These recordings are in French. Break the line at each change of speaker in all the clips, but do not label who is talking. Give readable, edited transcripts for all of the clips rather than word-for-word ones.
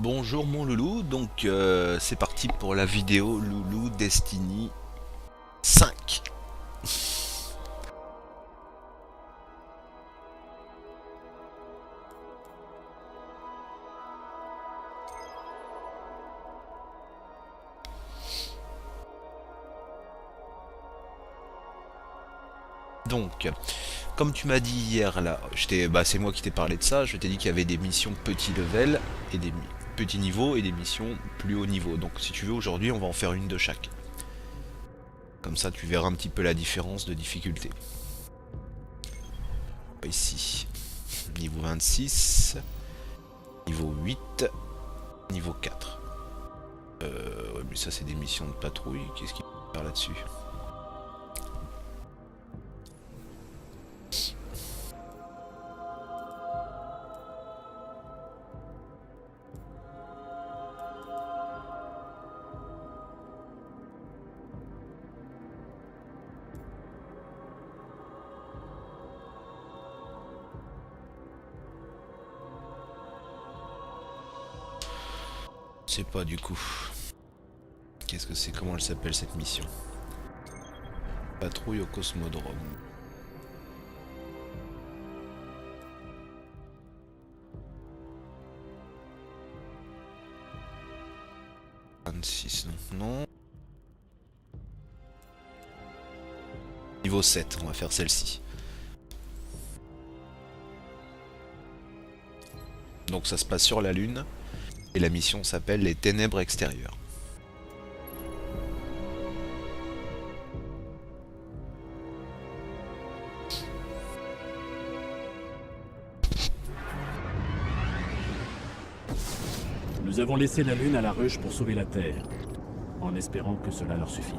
Bonjour mon loulou, donc c'est parti pour la vidéo Loulou Destiny 5. Donc, comme tu m'as dit hier là, c'est moi qui t'ai parlé de ça, je t'ai dit qu'il y avait des missions petit level et des petits niveaux et des missions plus haut niveau. Donc si tu veux aujourd'hui on va en faire une de chaque. Comme ça tu verras un petit peu la différence de difficulté. Ici, niveau 26, niveau 8, niveau 4. Ouais, mais ça c'est des missions de patrouille, qu'est-ce qu'il faut faire là-dessus? Je sais pas du coup. Qu'est-ce que c'est? Comment elle s'appelle cette mission? Patrouille au Cosmodrome. Non. Niveau 7, on va faire celle-ci. Donc ça se passe sur la Lune. Et la mission s'appelle les Ténèbres extérieures.
Nous avons laissé la Lune à la ruche pour sauver la Terre, en espérant que cela leur suffise.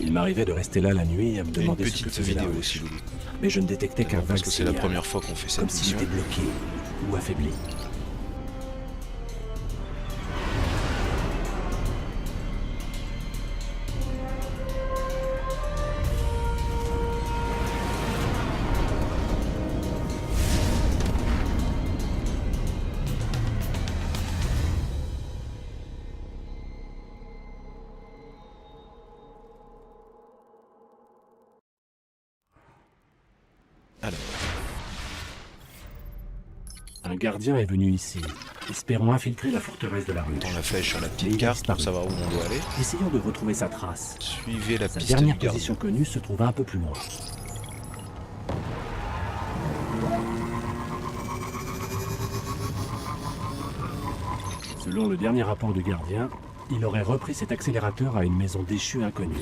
Il m'arrivait de rester là la nuit et à me
Et une
demander ce que
petite
faisait la
vidéo
ruche.
aussi, Loulou.
Mais je ne détectais qu'un vague
Parce que c'est la
signal,
première fois qu'on fait cette
comme s'il
mission.
était bloqué ou affaibli.
Alors,
Un gardien est venu ici, espérant infiltrer la forteresse de la ruche.
dans la flèche sur la
Mais
petite
il
carte pour
disparut.
savoir où on doit aller.
Essayons de retrouver sa trace.
Suivez la
Sa
piste du
dernière
gardien.
position connue se trouve un peu plus loin. Selon le dernier rapport du gardien, il aurait repris cet accélérateur à une maison déchue inconnue.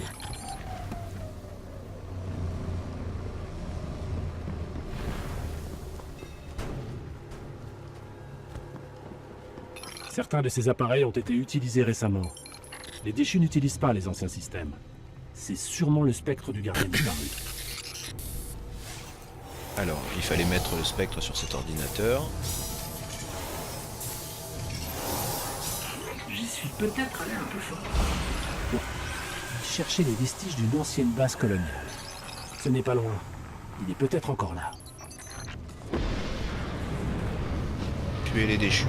Certains de ces appareils ont été utilisés récemment. Les déchus n'utilisent pas les anciens systèmes. C'est sûrement le spectre du gardien disparu.
Alors, il fallait mettre le spectre sur cet ordinateur.
J'y suis peut-être allé un peu fort.
Chercher les vestiges d'une ancienne base coloniale. Ce n'est pas loin. Il est peut-être encore là.
Tuer les déchus.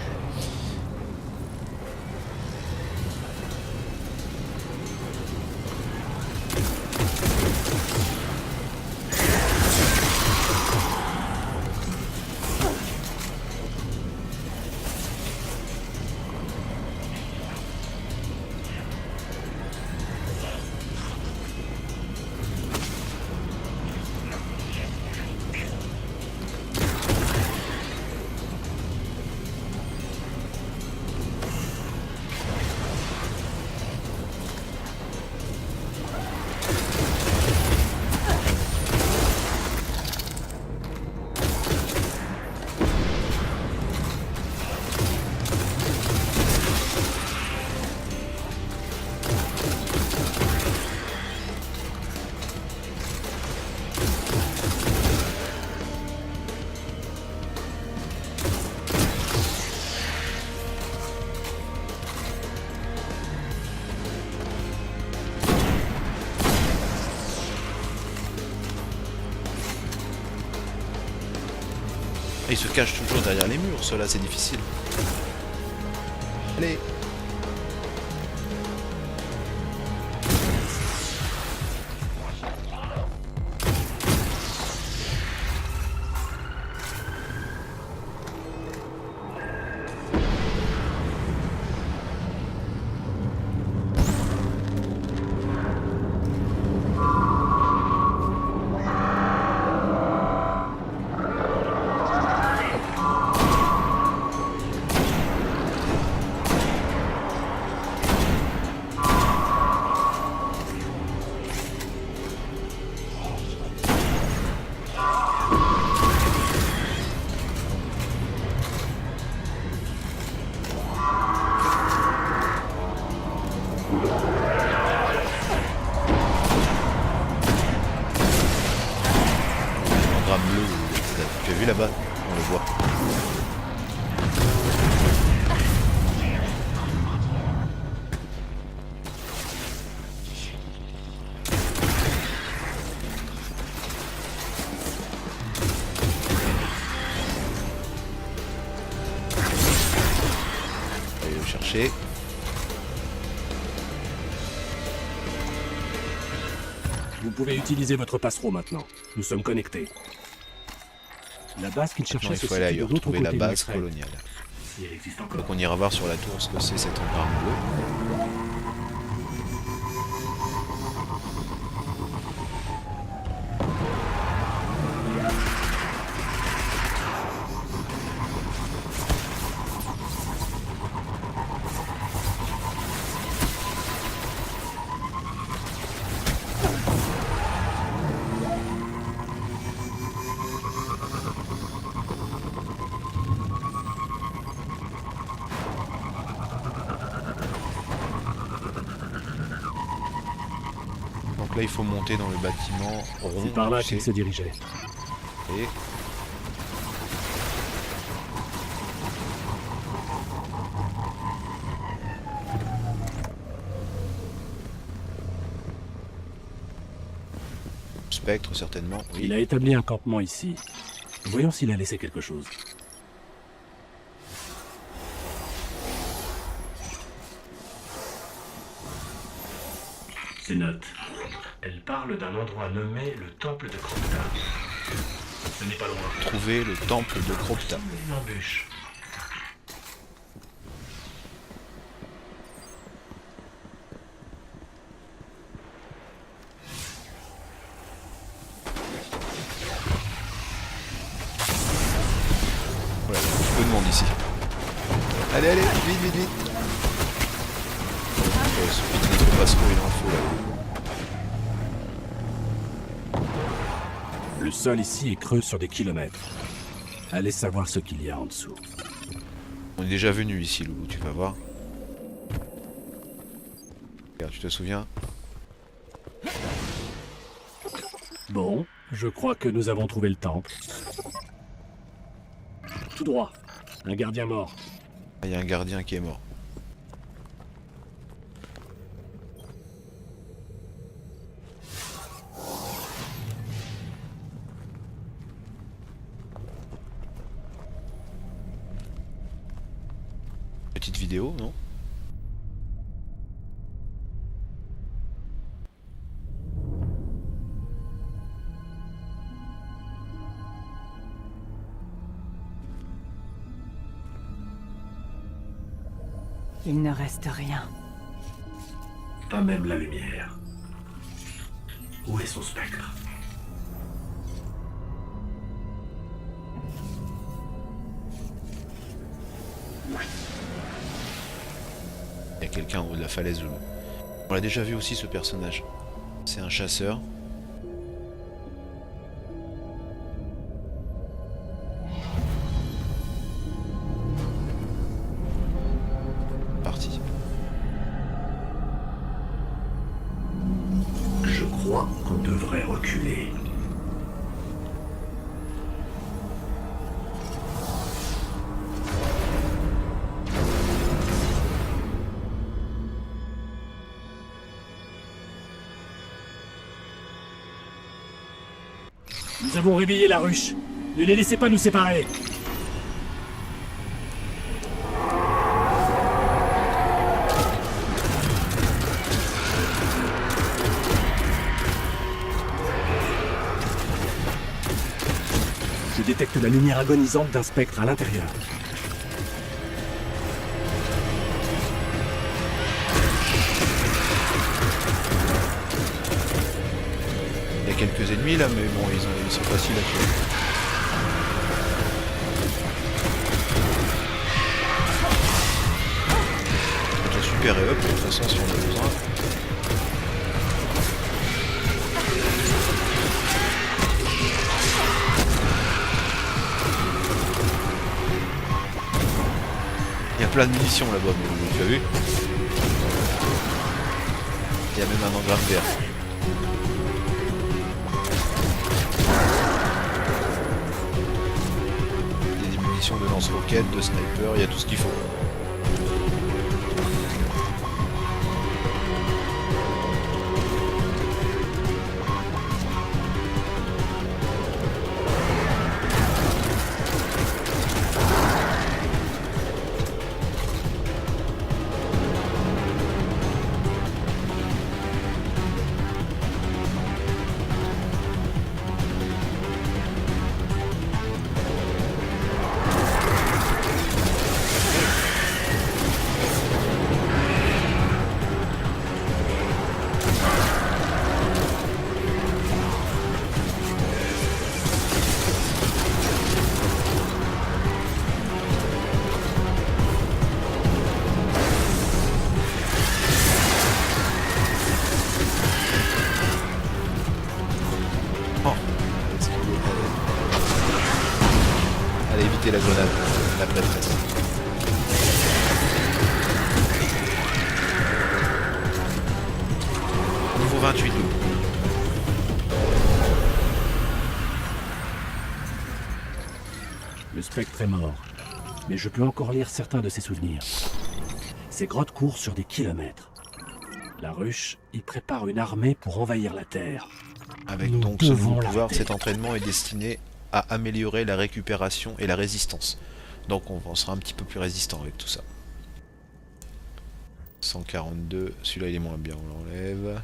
Ah, ils se cachent toujours derrière les murs, ceux-là, c'est difficile. Allez. Bleu, tu as vu là-bas? On le voit. On va aller le chercher.
Vous pouvez utiliser votre passereau maintenant. Nous sommes connectés. La base qu'il
Non,
cherchait
il
se
faut aller
situe de
ailleurs,
l'autre
trouver
côté
la
de
base
l'extrait.
coloniale.
Si elle existe encore.
Donc on ira voir sur la tour ce que c'est cette empreinte bleue. Donc là il faut monter dans le bâtiment rond.
C'est par là
tu
qu'il
sais.
se dirigeait.
Et spectre certainement, oui.
Il a établi un campement ici. Voyons s'il a laissé quelque chose.
Ces notes. Elles parlent d'un endroit nommé le Temple de Crocta. Ce n'est pas loin.
Trouver le temple de Cropta.
Une embûche.
Voilà, il y a un petit peu de monde ici. Allez, allez, vite, vite, vite. Ce petit notre passereau, il en faut là.
Le sol ici est creux sur des kilomètres. Allez savoir ce qu'il y a en dessous.
On est déjà venu ici, Loulou, tu vas voir. Regarde, tu te souviens?
Bon, je crois que nous avons trouvé le temple. Tout droit. Un gardien mort.
Ah, il y a un gardien qui est mort. Petite vidéo, non?
Il ne reste rien.
Pas même la lumière. Où est son spectre?
Il y a quelqu'un en haut de la falaise, Loulou. On l'a déjà vu aussi, ce personnage. C'est un chasseur. Parti.
Je crois qu'on devrait reculer.
Nous avons réveillé la ruche. Ne les laissez pas nous séparer. Je détecte la lumière agonisante d'un spectre à l'intérieur.
Il y a quelques ennemis là, mais bon, ils sont faciles à tuer. Ton super et up, de toute façon, si on a besoin. Il y a plein de munitions là-bas, mais tu as vu? Il y a même un engramme vert. Il y a des munitions de lance-roquettes, de sniper, il y a tout ce qu'il faut. Allez, évitez la grenade, la prêtresse. Niveau 28, nous.
Le spectre est mort, mais je peux encore lire certains de ses souvenirs. Ces grottes courent sur des kilomètres. La ruche y prépare une armée pour envahir la Terre.
Avec
Nous
donc ce nouveau
devons
pouvoir,
l'arrêter.
cet entraînement est destiné à améliorer la récupération et la résistance. Donc on sera un petit peu plus résistant avec tout ça. 142, celui-là il est moins bien, on l'enlève.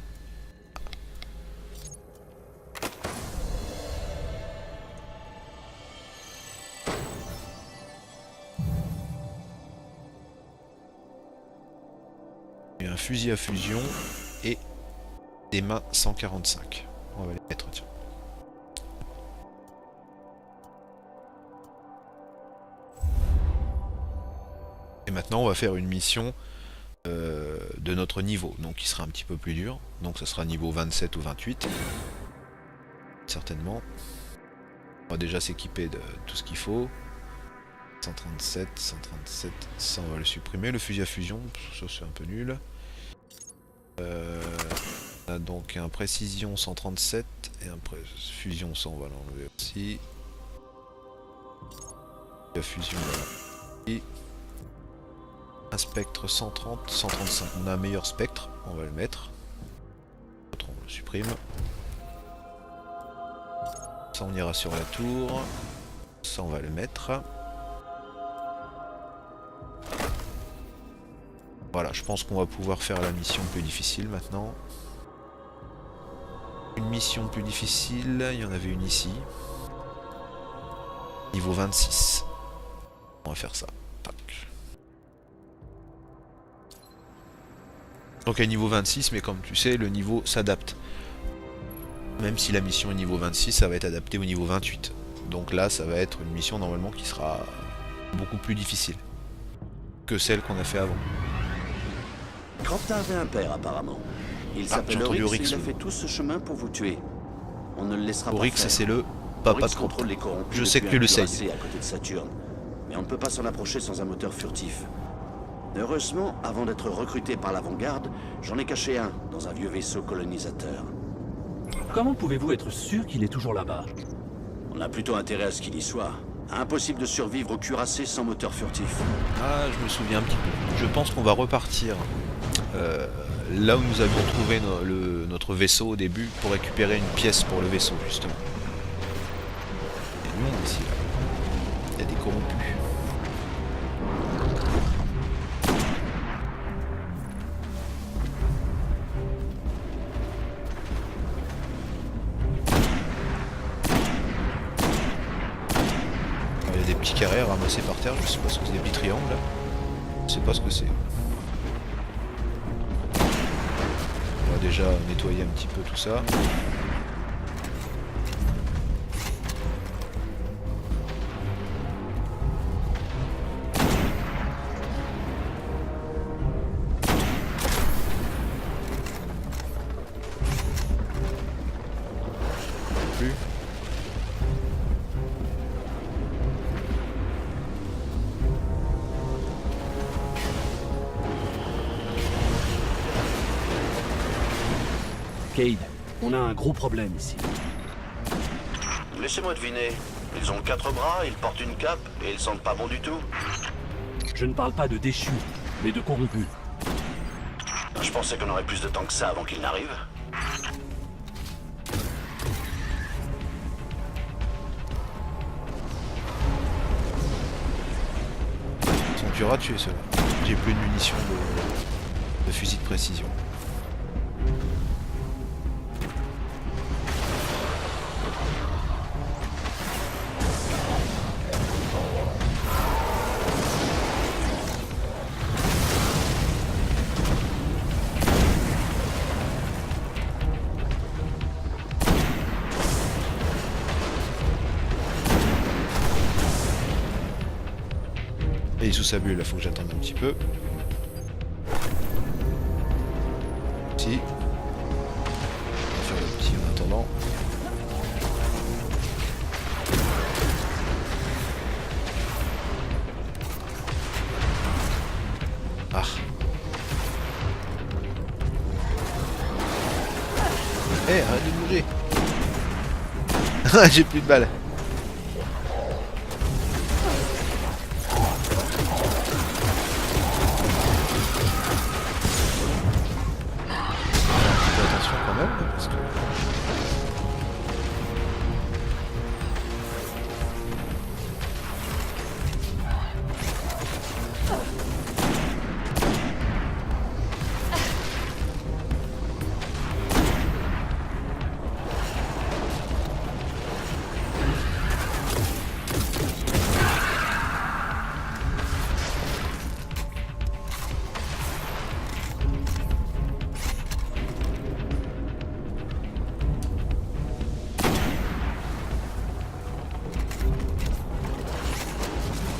Et un fusil à fusion et des mains 145. On va les mettre, tiens. Et maintenant on va faire une mission de notre niveau, donc qui sera un petit peu plus dur. Donc ce sera niveau 27 ou 28. Certainement. On va déjà s'équiper de tout ce qu'il faut. 137, 137, ça on va le supprimer. Le fusil à fusion, ça c'est un peu nul. On a donc un précision 137 et un fusion 100, on va l'enlever aussi. La fusion, voilà. Et un spectre 130, 135. On a un meilleur spectre, on va le mettre. L'autre on le supprime. Ça on ira sur la tour. Ça on va le mettre. Voilà, je pense qu'on va pouvoir faire la mission plus difficile maintenant. Une mission plus difficile, il y en avait une ici. Niveau 26. On va faire ça. Tac. Donc à niveau 26, mais comme tu sais, le niveau s'adapte. Même si la mission est niveau 26, ça va être adapté au niveau 28. Donc là, ça va être une mission normalement qui sera beaucoup plus difficile que celle qu'on a fait avant.
Crofta avait un père apparemment. Il
j'ai
s'appelle
entendu
Oryx et
Oryx,
il a
oui.
fait tout ce chemin pour vous tuer. On ne le laissera
Oryx,
pas faire.
c'est le papa
Oryx
de
contrôle
Crofta.
les corrompus
Je sais que
depuis
tu le
un
sais.
cuirassé à côté de Saturne. Mais on ne peut pas s'en approcher sans un moteur furtif. Heureusement, avant d'être recruté par l'avant-garde, j'en ai caché un dans un vieux vaisseau colonisateur.
Comment pouvez-vous être sûr qu'il est toujours là-bas?
On a plutôt intérêt à ce qu'il y soit. Impossible de survivre au cuirassé sans moteur furtif.
Ah, je me souviens un petit peu. Je pense qu'on va repartir là où nous avions trouvé notre vaisseau au début pour récupérer une pièce pour le vaisseau, justement. Il y a du monde ici, là. Il y a des corrompus. petits carrés à ramasser par terre, je sais pas ce que c'est, des petits triangles là. Je sais pas ce que c'est. On va déjà nettoyer un petit peu tout ça. Plus.
Cade, on a un gros problème ici.
Laissez-moi deviner. Ils ont 4 bras, ils portent une cape et ils sentent pas bon du tout.
Je ne parle pas de déchus, mais de corrompus.
Je pensais qu'on aurait plus de temps que ça avant qu'ils n'arrivent.
Ils sont durs à tuer ceux-là. J'ai plus de munitions de fusil de précision. Et il est sous sa bulle, il faut que j'attende un petit peu. Si. On va faire le petit en attendant. Ah. Eh, arrête de bouger. J'ai plus de balles. Attention quand même, parce que...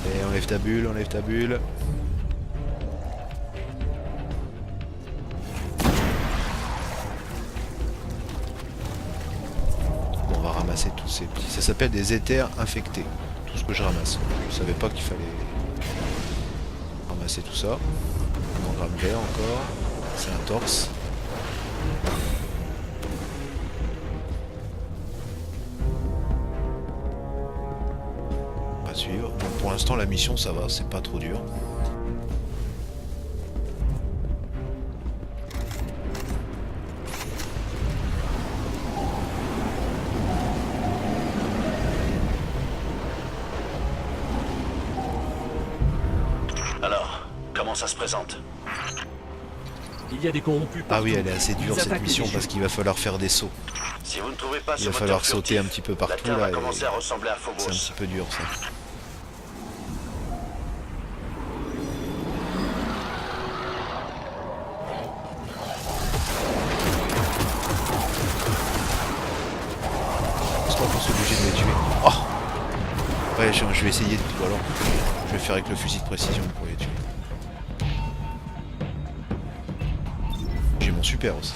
Et enlève ta bulle, enlève ta bulle. Bon, on va ramasser tous ces petits... Ça s'appelle des éthers infectés. Tout ce que je ramasse. Je savais pas qu'il fallait ramasser tout ça. Engramme vert encore. C'est un torse. On va suivre. Donc pour l'instant la mission ça va, c'est pas trop dur.
Alors, comment ça se présente?
Il y a des corrompus
Ah
partout.
oui, elle est assez dure
Ils
cette
attaquent les
mission
déchus.
parce qu'il va falloir faire des sauts.
Si vous ne trouvez pas
Il
ce
va
moteur
falloir sauter
furtif,
un petit peu
la
partout
Terre
là
va
et
commencer à ressembler à
c'est un petit
Phobos.
peu dur ça. Est-ce qu'on peut s'obliger de les tuer? Oh ouais, je vais essayer de... Ou alors, je vais faire avec le fusil de précision pour les tuer. J'ai mon super aussi.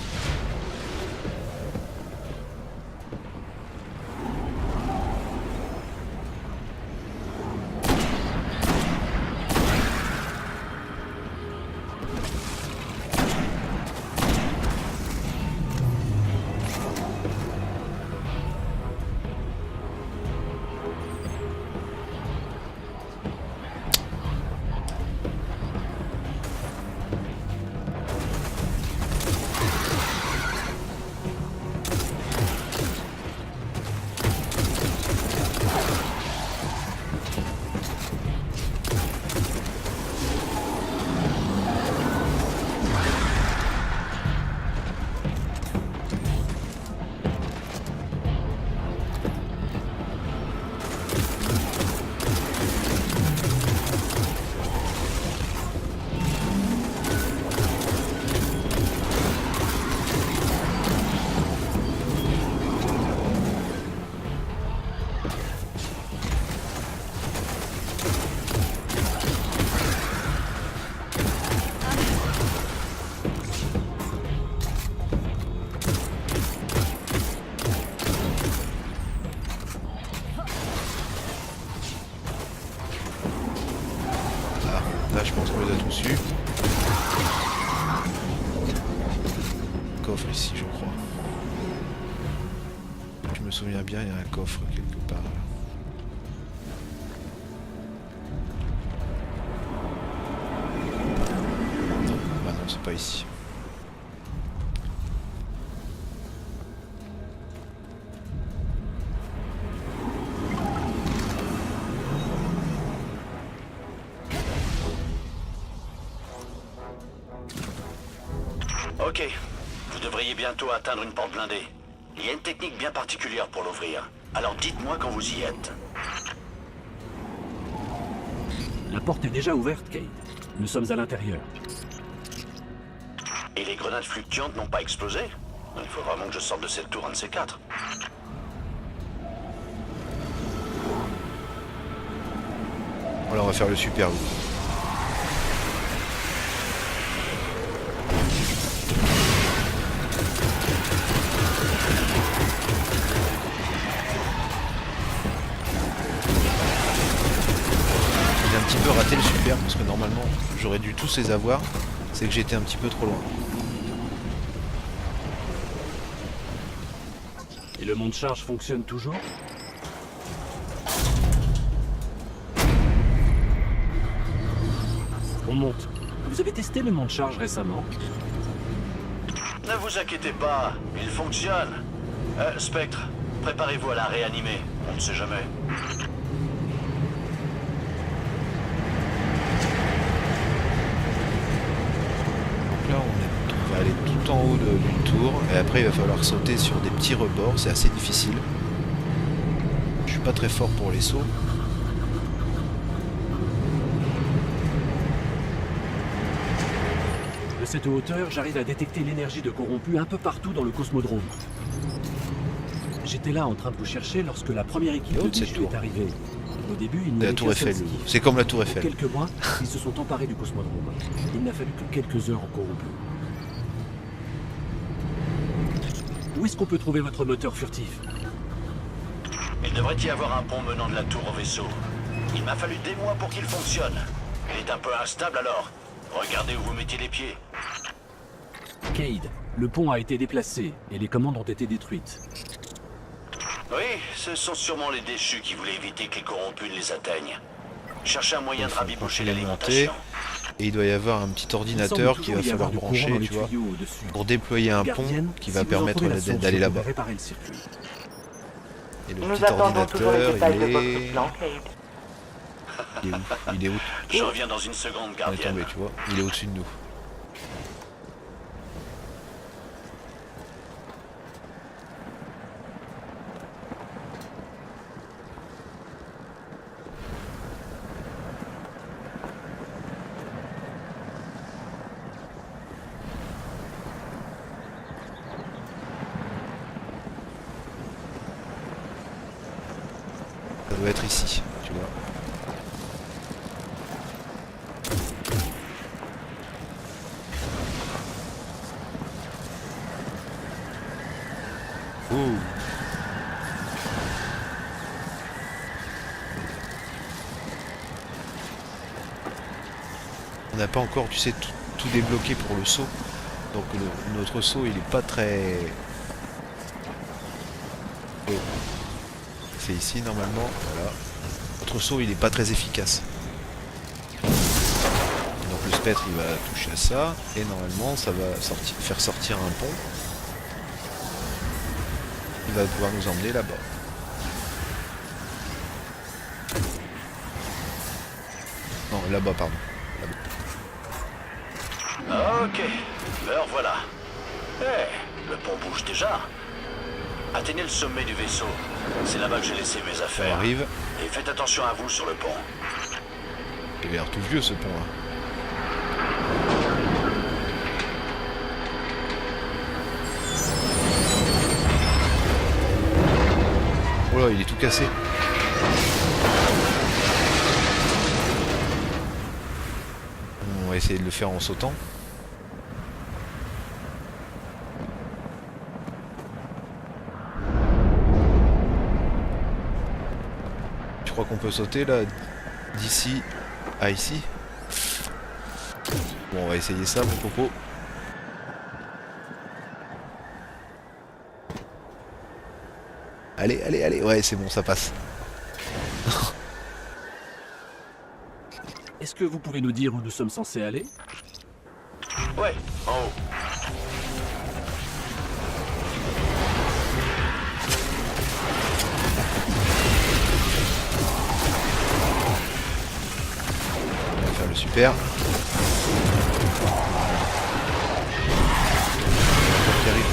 pense qu'on les a tous eus. Coffre ici, je crois. Je me souviens bien, il y a un coffre quelque part. Non, bah non, c'est pas ici.
Ok, vous devriez bientôt atteindre une porte blindée. Il y a une technique bien particulière pour l'ouvrir. Alors dites-moi quand vous y êtes.
La porte est déjà ouverte, Cade. Nous sommes à l'intérieur.
Et les grenades fluctuantes n'ont pas explosé? Il faut vraiment que je sorte de cette tour un de ces quatre.
Voilà, on va faire le super loup. J'ai un petit peu raté le super parce que normalement j'aurais dû tous les avoir. C'est que j'étais un petit peu trop loin.
Et le monte-charge fonctionne toujours? On monte. Vous avez testé le monte-charge récemment?
Ne vous inquiétez pas, il fonctionne. Spectre, préparez-vous à la réanimer. On ne sait jamais.
Donc là on va aller tout en haut d'une tour et après il va falloir sauter sur des petits rebords, c'est assez difficile. Je suis pas très fort pour les sauts.
De cette hauteur, j'arrive à détecter l'énergie de corrompu un peu partout dans le cosmodrome. J'étais là en train de vous chercher lorsque la première équipe de
haute, cette
Bichu
tour.
est arrivée. Au début, il n'y
La
avait
tour
qu'un seul
Eiffel.
ski.
C'est comme la tour
En
Eiffel.
quelques mois, ils se sont emparés du cosmodrome. Il n'a fallu que quelques heures au corrompu. Où est-ce qu'on peut trouver votre moteur furtif?
Il devrait y avoir un pont menant de la tour au vaisseau. Il m'a fallu des mois pour qu'il fonctionne. Il est un peu instable alors. Regardez où vous mettez les pieds.
Cade, le pont a été déplacé et les commandes ont été détruites.
Oui, ce sont sûrement les déchus qui voulaient éviter que les corrompus ne les atteignent. Cherchez un moyen de rabibocher l'alimentation.
Et il doit y avoir un petit ordinateur qu'il va falloir brancher, tu vois, pour déployer un pont qui va permettre d'aller là-bas. Et le
Nous
petit
attendons toujours les
ordinateur,
détails de
il
votre
est...
plan, Cade.
Il est où? Il est où?
Je reviens dans une seconde,
On est
gardienne.
tombé, tu vois. Il est au-dessus de nous. Ça doit être ici, tu vois. Ouh. On n'a pas encore, tu sais, tout débloqué pour le saut. Donc notre saut, il est pas très... Oh. C'est ici normalement, voilà. Notre saut, il est pas très efficace. Donc le spectre, il va toucher à ça, et normalement, ça va faire sortir un pont. Il va pouvoir nous emmener là-bas. Non, là-bas, pardon.
Ok, me revoilà. Le pont bouge déjà. Atteignez le sommet du vaisseau. C'est là-bas que j'ai laissé mes
Ça
affaires.
arrive.
Et faites attention à vous sur le pont.
Il a l'air tout vieux ce pont là. Oh là, il est tout cassé. On va essayer de le faire en sautant. Je crois qu'on peut sauter là, d'ici à ici. Bon, on va essayer ça, mon coco. Allez, allez, allez. Ouais, c'est bon, ça passe.
Est-ce que vous pouvez nous dire où nous sommes censés aller?
Ouais, en haut.
On va faire le super. Qui arrive.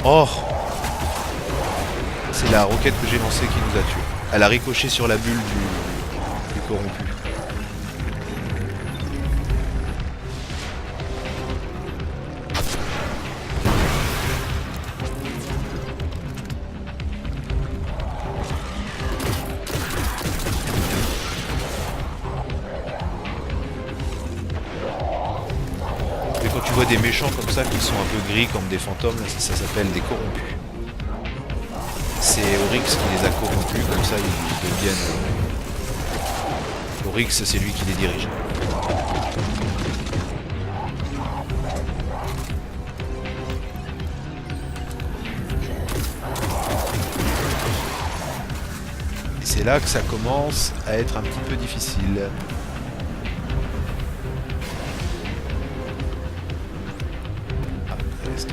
Oh! C'est la roquette que j'ai lancée qui nous a tués. Elle a ricoché sur la bulle du corrompu. Et quand tu vois des méchants comme ça qui sont un peu gris comme des fantômes, là, ça s'appelle des corrompus. C'est Oryx qui les a corrompus, comme ça ils deviennent... Oryx, c'est lui qui les dirige. Et c'est là que ça commence à être un petit peu difficile. Ah, il reste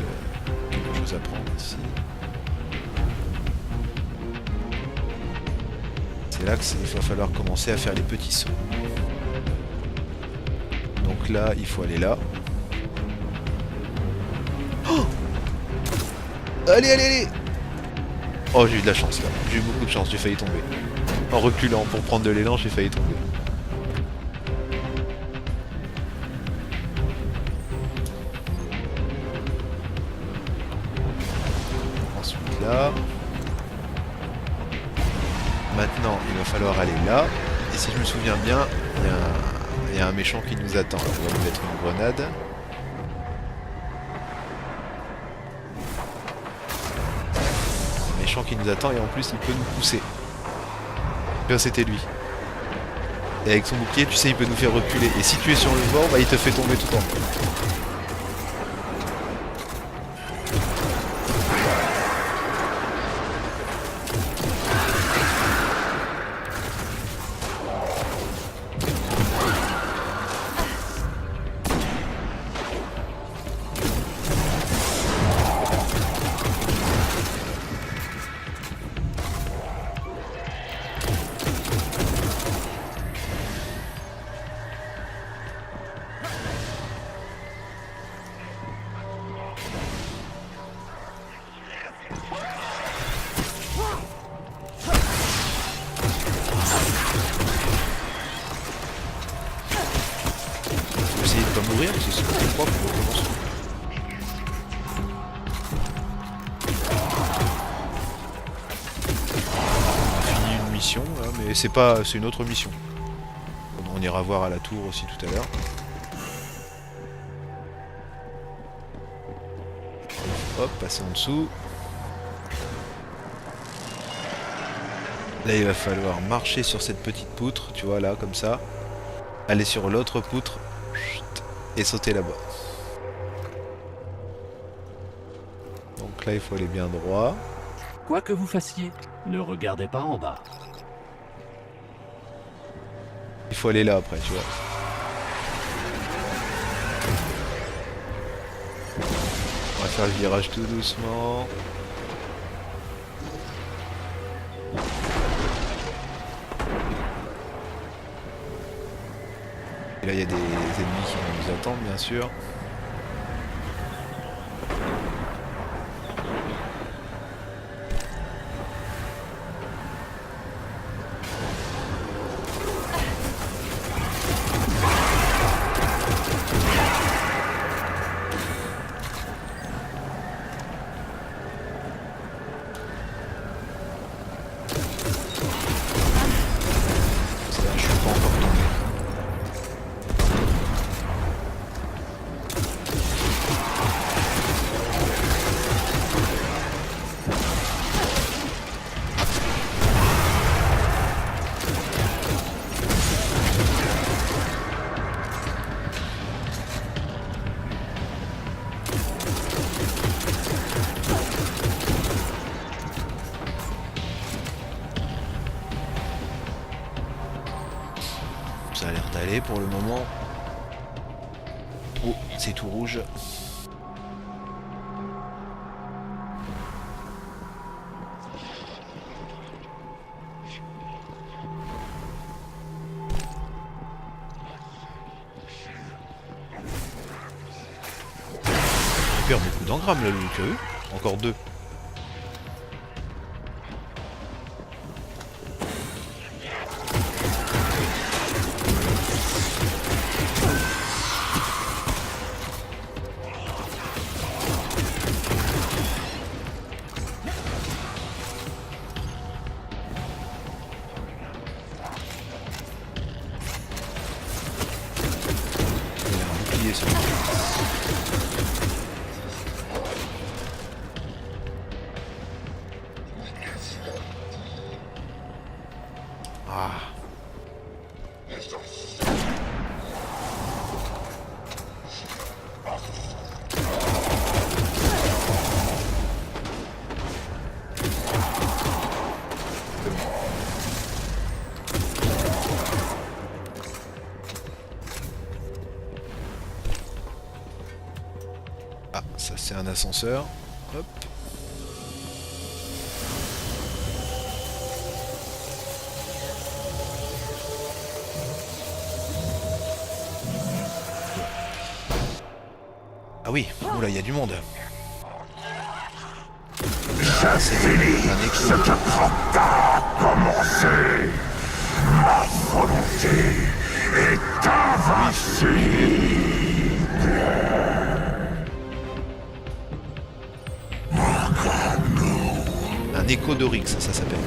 quelque chose à prendre ici. C'est là qu'il va falloir commencer à faire les petits sauts. Donc là, il faut aller là. Oh, allez, allez, allez! Oh, j'ai eu de la chance là. J'ai eu beaucoup de chance, j'ai failli tomber. En reculant pour prendre de l'élan, j'ai failli tomber. Ensuite là. Maintenant, il va falloir aller là. Et si je me souviens bien, il y a un méchant qui nous attend. On va lui mettre une grenade. Un méchant qui nous attend et en plus il peut nous pousser. Bien, c'était lui. Et avec son bouclier, tu sais, il peut nous faire reculer. Et si tu es sur le bord, bah, il te fait tomber tout en haut. Pas mourir, parce que c'est pas propre, on recommence. On a fini une mission là, mais c'est une autre mission. On ira voir à la tour aussi tout à l'heure. Hop, passer en dessous. Là il va falloir marcher sur cette petite poutre, tu vois là, comme ça. Aller sur l'autre poutre. Et sauter là-bas. Donc là, il faut aller bien droit.
Quoi que vous fassiez, ne regardez pas en bas.
Il faut aller là après, tu vois. On va faire le virage tout doucement. Et là, il y a des ennemis qui vont nous attendre, bien sûr. Mais pour le moment... Oh, c'est tout rouge. Il perd beaucoup d'engrammes là, lui, tu as vu? Encore 2. Il a un bouclier sur lui. Ah. Ah, ça c'est un ascenseur. Hop. Ah oui, oula, il y a du monde. C'est un écho. Un écho d'Oryx, ça s'appelle.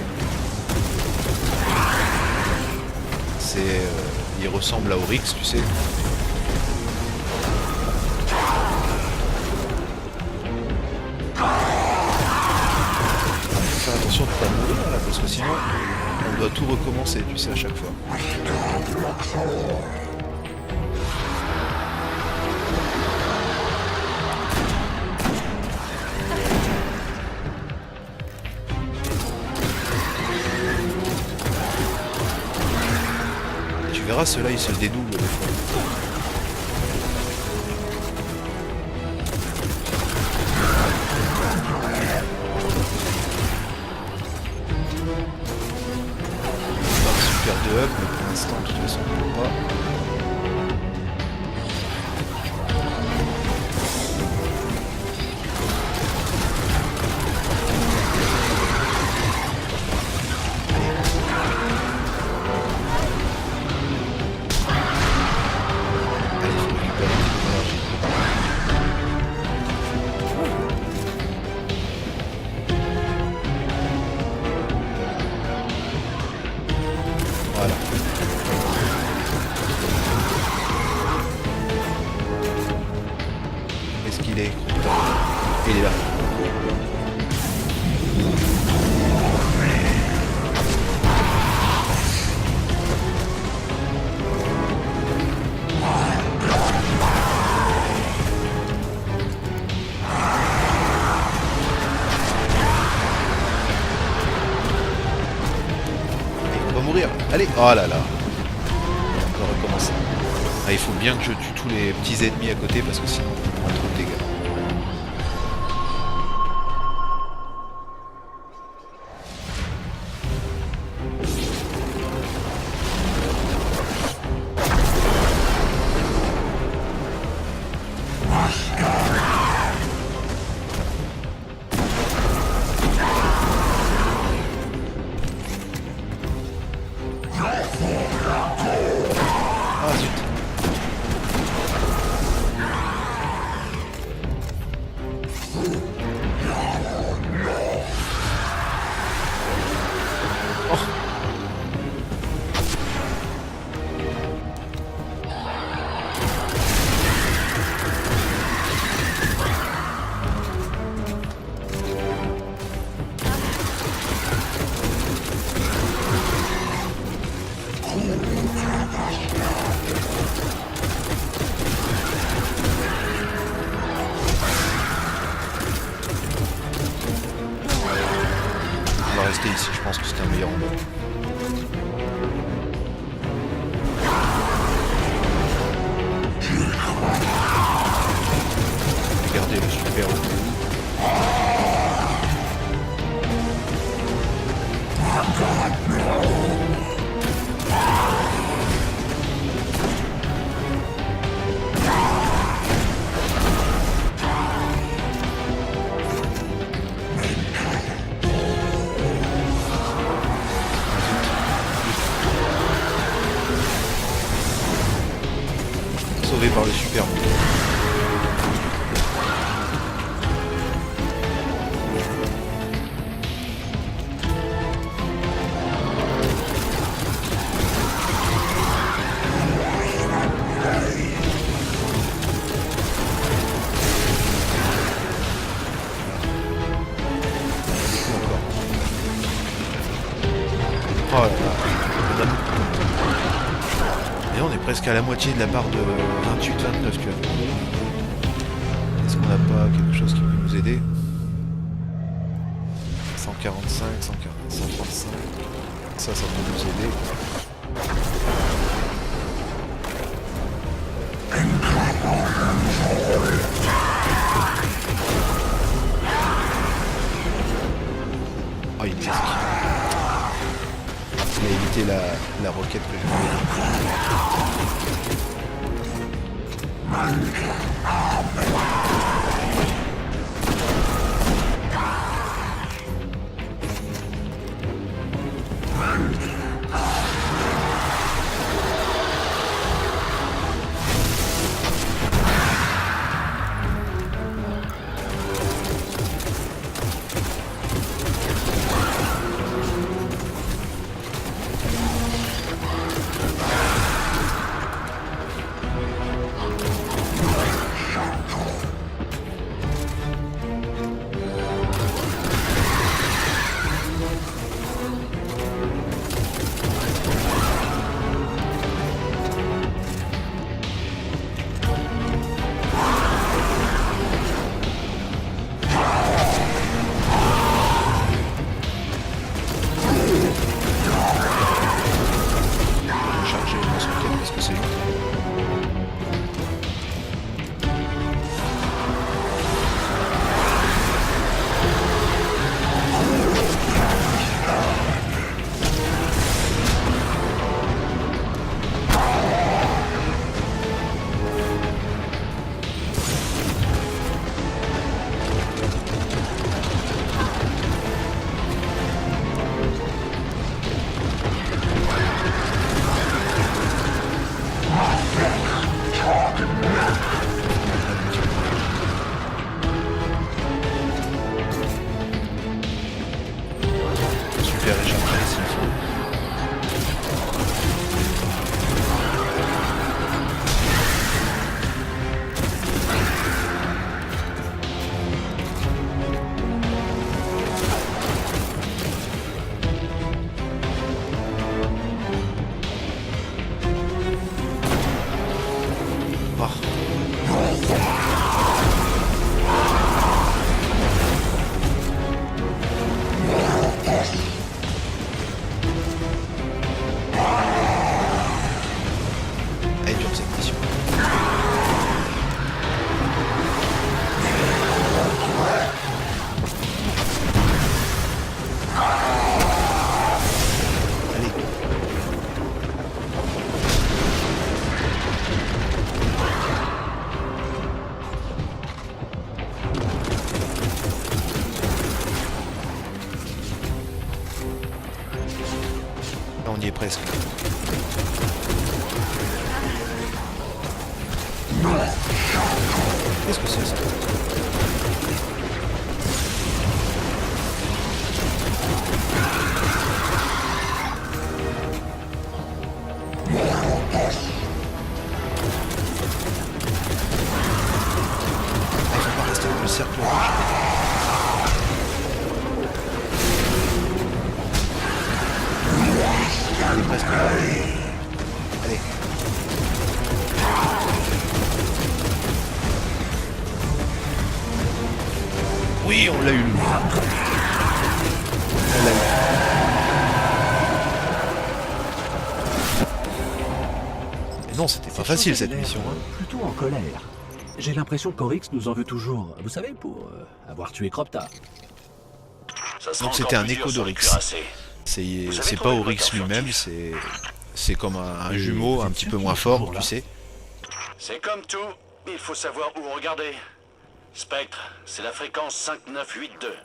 C'est, il ressemble à Oryx, tu sais. Faire attention de ne pas mourir là, parce que sinon on doit tout recommencer, tu sais, à chaque fois. Tu verras, ceux-là ils se dédoublent des fois. Super de up, mais pour l'instant, de toute façon, on peut pas. Allez, il faut récupérer un petit peu d'énergie. Voilà. Est-ce qu'il est? Il est là. Il va mourir. Allez. Oh là là. On va recommencer. Ah, il faut bien que je tue tous les petits ennemis à côté parce que sinon on prend trop de dégâts. Ah zut. On va rester ici, je pense que c'est un meilleur endroit. super sauvé par le super. Oh là là, madame. Et on est presque à la moitié de la barre de 28-29, tu vois. Est-ce qu'on n'a pas quelque chose qui peut nous aider? 145, 135. Ça peut nous aider. Oh, il est presque. Il a évité la roquette que je On y est presque. Qu'est-ce que c'est ça? Il faut pas rester dans le cercle rouge. On est presque là. Allez. Oui, on l'a eu. On l'a eu. Et non, c'était pas facile cette mission. Hein.
Plutôt en colère. J'ai l'impression qu'Oryx nous en veut toujours. Vous savez, pour avoir tué Cropta.
Ça sera
Donc c'était
encore
un
plus dur
écho
sur le
d'Oryx.
cuirassé. Vous avez
C'est pas
trouvé le
Oryx
moteur
lui-même,
furtif.
c'est comme un
Et
jumeau
vous
un
êtes
petit
sûr
peu
qu'il
moins
est
fort,
toujours là
tu sais.
C'est comme tout, il faut savoir où regarder. Spectre, c'est la fréquence 5982.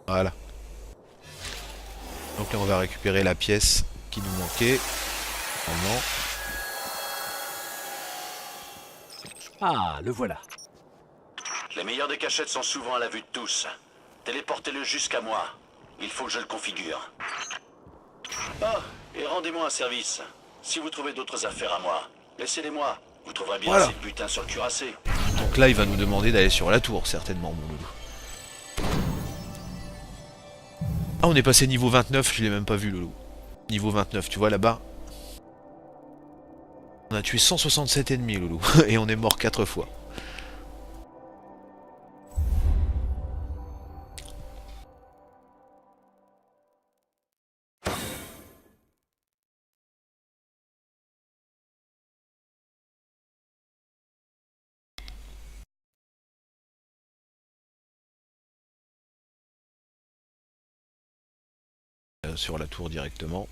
Voilà. Donc là on va récupérer la pièce qui nous manquait. Normalement.
Ah, le voilà.
Les meilleures des cachettes sont souvent à la vue de tous. Téléportez-le jusqu'à moi. Il faut que je le configure. Ah, et rendez-moi un service. Si vous trouvez d'autres affaires à moi, laissez-les-moi. Vous trouverez bien
Voilà.
assez de butin sur le cuirassé.
Donc là il va nous demander d'aller sur la tour, certainement mon loulou. Ah on est passé niveau 29, je l'ai même pas vu loulou. Niveau 29, tu vois là-bas. On a tué 167 ennemis loulou. Et on est mort 4 fois. Sur la tour directement.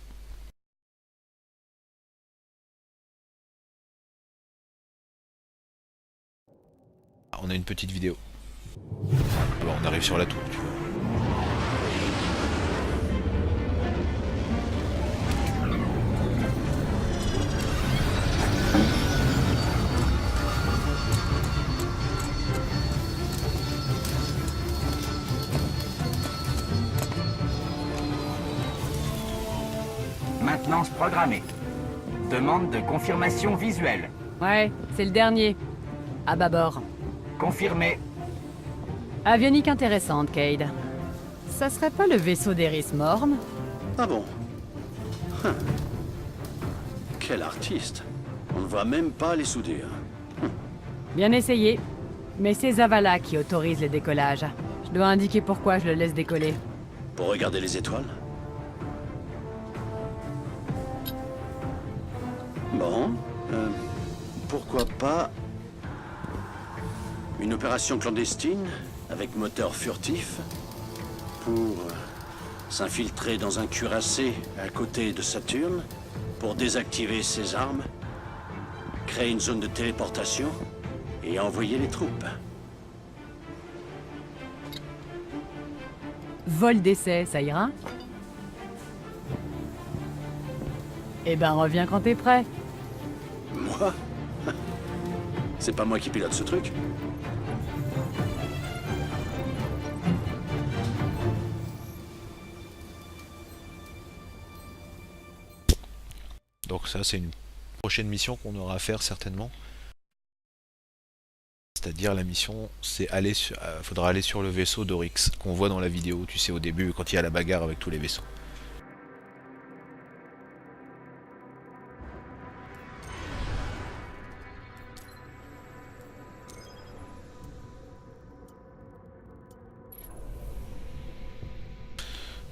Ah, on a une petite vidéo. Alors, on arrive sur la tour, tu vois.
Maintenance programmée. Demande de confirmation visuelle.
Ouais, c'est le dernier. À bâbord.
Confirmé.
Avionique intéressante, Cade. Ça serait pas le vaisseau d'Eris Morn?
Ah bon? Hum. Quel artiste. On ne voit même pas les soudures.
Bien essayé. Mais c'est Zavala qui autorise les décollages. Je dois indiquer pourquoi je le laisse décoller.
Pour regarder les étoiles? Bon, pourquoi pas une opération clandestine avec moteur furtif pour s'infiltrer dans un cuirassé à côté de Saturne pour désactiver ses armes, créer une zone de téléportation et envoyer les troupes.
Vol d'essai, ça ira? Eh ben, reviens quand t'es prêt.
Moi? C'est pas moi qui pilote ce truc.
Donc ça c'est une prochaine mission qu'on aura à faire certainement. C'est-à-dire la mission, c'est aller faudra aller sur le vaisseau d'Oryx qu'on voit dans la vidéo, tu sais au début quand il y a la bagarre avec tous les vaisseaux.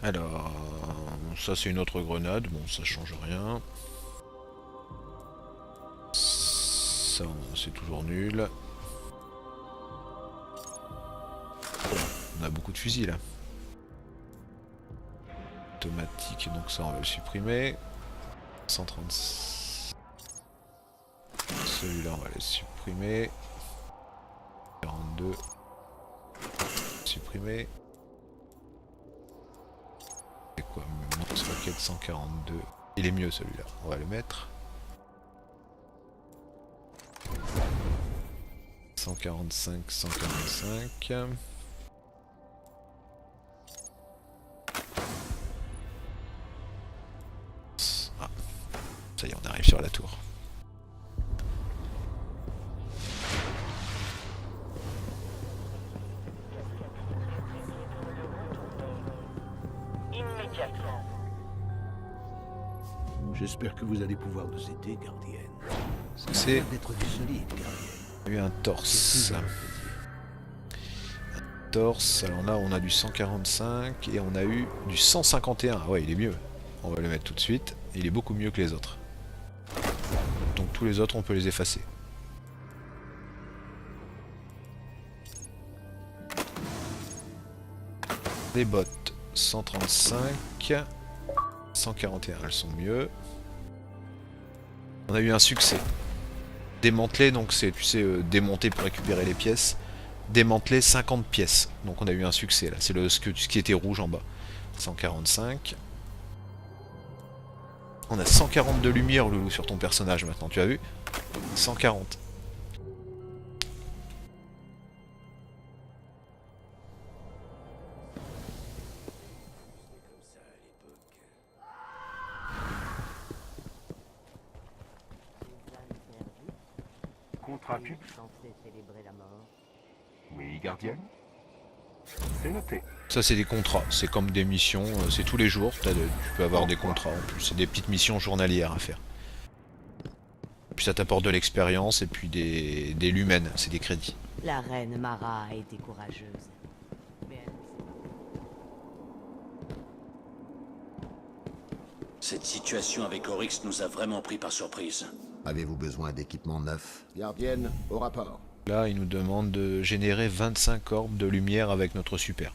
Alors, ça c'est une autre grenade, bon ça change rien. Ça c'est toujours nul. On a beaucoup de fusils là. Automatique, donc ça on va le supprimer. 136. Celui-là on va le supprimer. 42. Supprimer. C'est quoi? Lance-roquette 142. Il est mieux celui-là, on va le mettre. 145, 145. Ah, ça y est, on arrive sur la tour.
Immédiatement.
J'espère que vous allez pouvoir nous aider, gardienne.
C'est
D'être du solide, gardienne.
eu un torse. Torse, alors là on a du 145 et on a eu du 151. Ah ouais, il est mieux. On va le mettre tout de suite. Il est beaucoup mieux que les autres. Donc tous les autres on peut les effacer. Les bottes, 135. 141, elles sont mieux. On a eu un succès. Démanteler, donc c'est, tu sais, démonter pour récupérer les pièces. Démanteler 50 pièces. Donc on a eu un succès là. C'est ce qui était rouge en bas. 145. On a 140 de lumière, Loulou, sur ton personnage maintenant, tu as vu? 140.
Contrat pub. Oui, gardienne. C'est noté.
Ça c'est des contrats, c'est comme des missions, c'est tous les jours, tu peux avoir des contrats en plus, c'est des petites missions journalières à faire. Puis ça t'apporte de l'expérience et puis des lumens, c'est des crédits.
La reine Mara a été courageuse.
Cette situation avec Oryx nous a vraiment pris par surprise.
Avez-vous besoin d'équipement neuf? Gardienne, au rapport.
Là, il nous demande de générer 25 orbes de lumière avec notre super.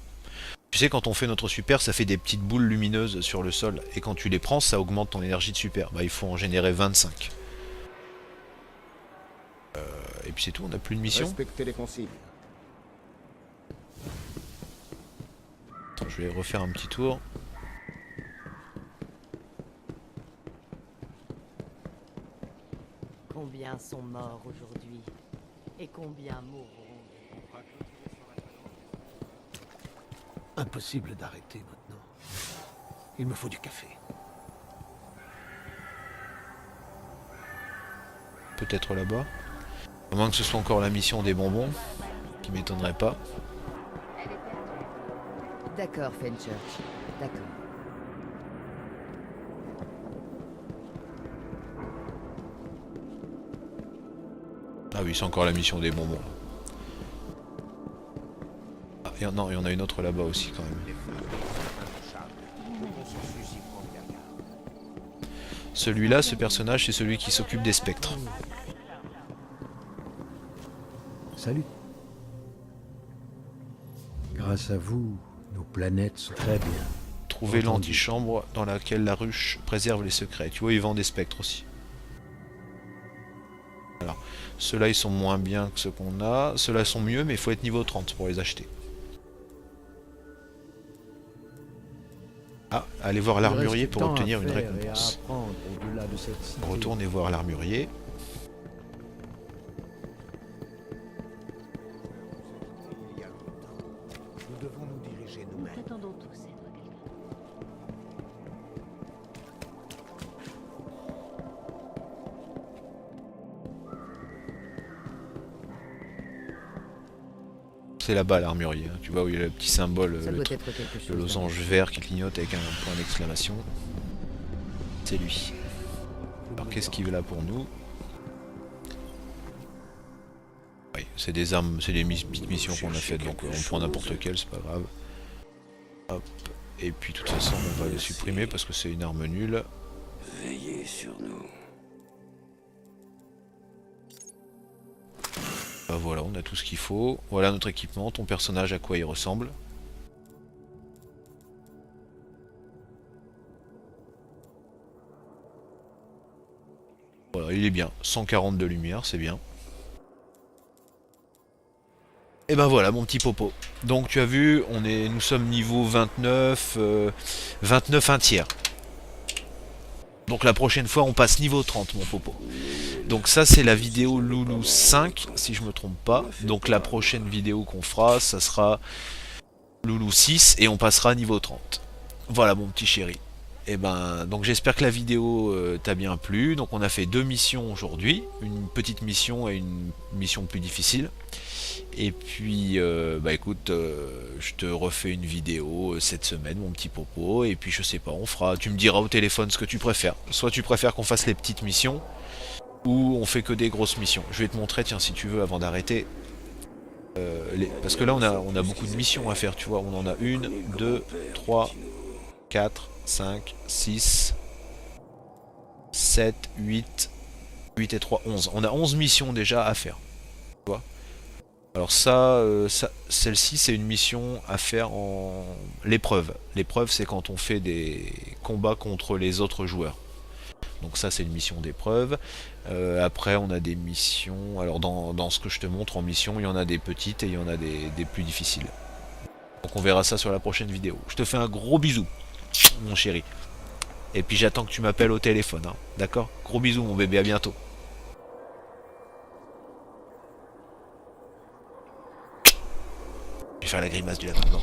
Tu sais, quand on fait notre super, ça fait des petites boules lumineuses sur le sol. Et quand tu les prends, ça augmente ton énergie de super. Bah, il faut en générer 25. Et puis c'est tout, on n'a plus de mission.
Respectez les consignes.
Attends, je vais refaire un petit tour.
Combien sont morts aujourd'hui? Et combien mourront?
Impossible d'arrêter maintenant. Il me faut du café.
Peut-être là-bas. À moins que ce soit encore la mission des bonbons. Qui m'étonnerait pas.
D'accord, Fenchurch. D'accord.
Ah oui, c'est encore la mission des bonbons. Ah, non, il y en a une autre là-bas aussi quand même. Celui-là, ce personnage, c'est celui qui s'occupe des spectres.
Salut. Grâce à vous, nos planètes sont très bien.
Trouver l'antichambre dans laquelle la ruche préserve les secrets. Tu vois, ils vendent des spectres aussi. Alors, ceux-là, ils sont moins bien que ceux qu'on a. Ceux-là sont mieux, mais il faut être niveau 30 pour les acheter. Ah, allez voir l'armurier pour obtenir une récompense. Retournez voir l'armurier.
Nous devons nous diriger nous-mêmes.
Attendons tous être quelqu'un.
C'est là-bas l'armurier, hein. Tu vois où il y a le petit symbole,
Ça
le
doit être quelque chose.
le losange vert qui clignote avec un point d'exclamation. C'est lui. Alors qu'est-ce qu'il veut là pour nous? Oui, c'est des armes, c'est des petites missions qu'on a faites, donc on prend n'importe lequel, c'est pas grave. Hop. Et puis de toute façon on va le supprimer parce que c'est une arme nulle.
Veillez sur nous.
Bah voilà, on a tout ce qu'il faut. Voilà notre équipement, ton personnage à quoi il ressemble. Voilà, il est bien. 140 de lumière, c'est bien. Et ben voilà mon petit popo. Donc tu as vu, nous sommes niveau 29, 29 un tiers. Donc la prochaine fois on passe niveau 30 mon popo. Donc ça c'est la vidéo Loulou 5 si je me trompe pas. Donc la prochaine vidéo qu'on fera ça sera Loulou 6 et on passera niveau 30. Voilà mon petit chéri. Et ben donc j'espère que la vidéo t'a bien plu. Donc on a fait 2 missions aujourd'hui, une petite mission et une mission plus difficile. Et puis bah écoute, je te refais une vidéo cette semaine mon petit popo. Et puis je sais pas, tu me diras au téléphone ce que tu préfères. Soit tu préfères qu'on fasse les petites missions, ou on fait que des grosses missions. Je vais te montrer, tiens si tu veux avant d'arrêter. Parce que là on a beaucoup de missions à faire, tu vois. On en a 1, 2, 3, 4, 5, 6, 7, 8 et 3, 11. On a 11 missions déjà à faire. Tu vois. Alors celle-ci c'est une mission à faire en l'épreuve. L'épreuve c'est quand on fait des combats contre les autres joueurs. Donc ça c'est une mission d'épreuve. Après on a des missions, alors dans ce que je te montre en mission, il y en a des petites et il y en a des plus difficiles. Donc on verra ça sur la prochaine vidéo. Je te fais un gros bisou, mon chéri. Et puis j'attends que tu m'appelles au téléphone, hein. D'accord? Gros bisous mon bébé, à bientôt. Je vais faire la grimace du lapin blanc.